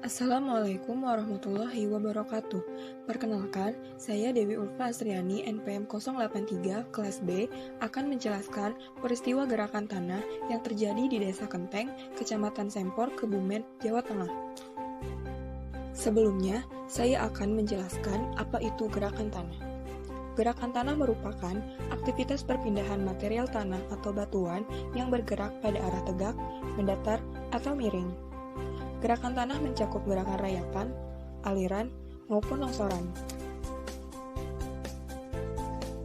Assalamualaikum warahmatullahi wabarakatuh. Perkenalkan, saya Dewi Ulfa Asriani, NPM 083, kelas B, akan menjelaskan peristiwa gerakan tanah yang terjadi di Desa Kenteng, Kecamatan Sempor, Kebumen, Jawa Tengah. Sebelumnya, saya akan menjelaskan apa itu gerakan tanah. Gerakan tanah merupakan aktivitas perpindahan material tanah atau batuan yang bergerak pada arah tegak, mendatar, atau miring. Gerakan tanah mencakup gerakan rayapan, aliran, maupun longsoran.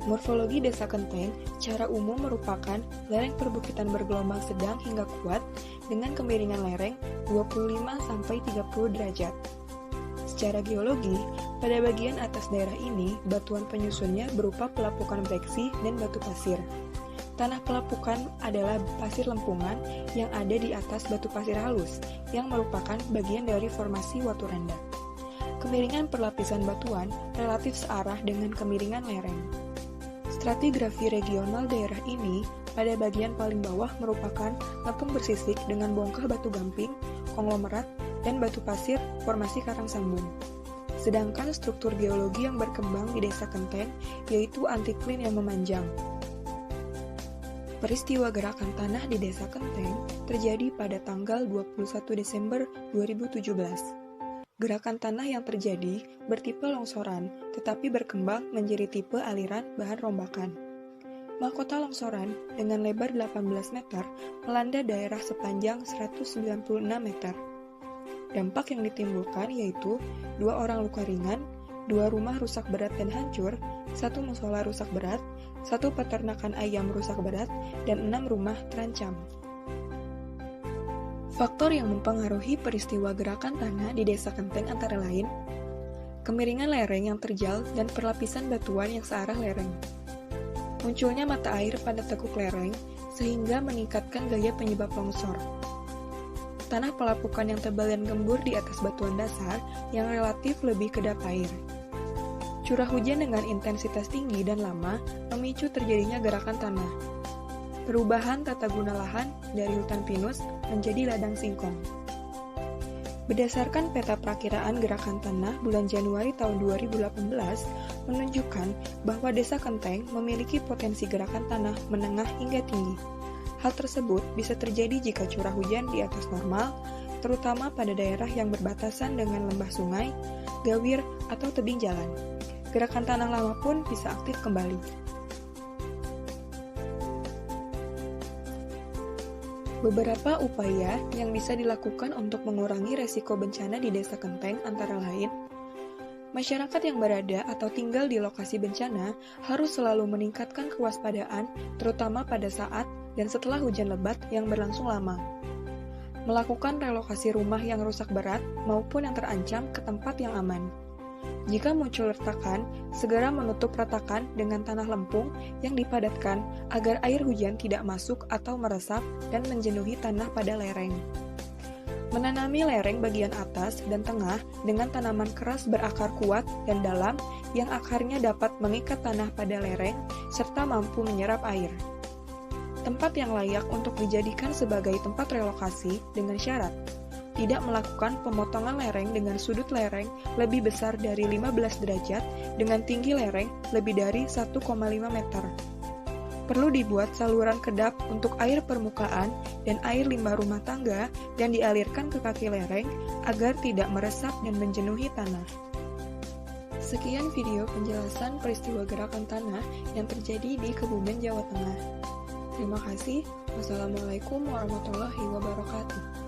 Morfologi Desa Kenteng secara umum merupakan lereng perbukitan bergelombang sedang hingga kuat dengan kemiringan lereng 25-30 derajat. Secara geologi, pada bagian atas daerah ini, batuan penyusunnya berupa pelapukan breksi dan batu pasir. Tanah pelapukan adalah pasir lempungan yang ada di atas batu pasir halus, yang merupakan bagian dari formasi watu rendah. Kemiringan perlapisan batuan relatif searah dengan kemiringan lereng. Stratigrafi regional daerah ini pada bagian paling bawah merupakan lempung bersisik dengan bongkah batu gamping, konglomerat, dan batu pasir formasi karang sambung. Sedangkan struktur geologi yang berkembang di Desa Kenteng yaitu antiklin yang memanjang. Peristiwa gerakan tanah di Desa Kenteng terjadi pada tanggal 21 Desember 2017. Gerakan tanah yang terjadi bertipe longsoran, tetapi berkembang menjadi tipe aliran bahan rombakan. Mahkota longsoran dengan lebar 18 meter melanda daerah sepanjang 196 meter. Dampak yang ditimbulkan yaitu 2 orang luka ringan, 2 rumah rusak berat dan hancur, 1 musola rusak berat, 1 peternakan ayam rusak berat, dan 6 rumah terancam. Faktor yang mempengaruhi peristiwa gerakan tanah di Desa Kenteng antara lain kemiringan lereng yang terjal dan perlapisan batuan yang searah lereng. Munculnya mata air pada tekuk lereng sehingga meningkatkan gaya penyebab longsor. Tanah pelapukan yang tebal dan gembur di atas batuan dasar yang relatif lebih kedap air. Curah hujan dengan intensitas tinggi dan lama memicu terjadinya gerakan tanah. Perubahan tata guna lahan dari hutan pinus menjadi ladang singkong. Berdasarkan peta perakiraan gerakan tanah bulan Januari tahun 2018 menunjukkan bahwa Desa Kenteng memiliki potensi gerakan tanah menengah hingga tinggi. Hal tersebut bisa terjadi jika curah hujan di atas normal, terutama pada daerah yang berbatasan dengan lembah sungai, gawir, atau tebing jalan. Gerakan tanah lama pun bisa aktif kembali. Beberapa upaya yang bisa dilakukan untuk mengurangi resiko bencana di Desa Kenteng antara lain, masyarakat yang berada atau tinggal di lokasi bencana harus selalu meningkatkan kewaspadaan, terutama pada saat dan setelah hujan lebat yang berlangsung lama. Melakukan relokasi rumah yang rusak berat maupun yang terancam ke tempat yang aman. Jika muncul retakan, segera menutup retakan dengan tanah lempung yang dipadatkan agar air hujan tidak masuk atau meresap dan menjenuhi tanah pada lereng. Menanami lereng bagian atas dan tengah dengan tanaman keras berakar kuat dan dalam yang akarnya dapat mengikat tanah pada lereng serta mampu menyerap air. Tempat yang layak untuk dijadikan sebagai tempat relokasi dengan syarat tidak melakukan pemotongan lereng dengan sudut lereng lebih besar dari 15 derajat dengan tinggi lereng lebih dari 1,5 meter. Perlu dibuat saluran kedap untuk air permukaan dan air limbah rumah tangga dan dialirkan ke kaki lereng agar tidak meresap dan menjenuhi tanah. Sekian video penjelasan peristiwa gerakan tanah yang terjadi di Kebumen, Jawa Tengah. Terima kasih. Wassalamualaikum warahmatullahi wabarakatuh.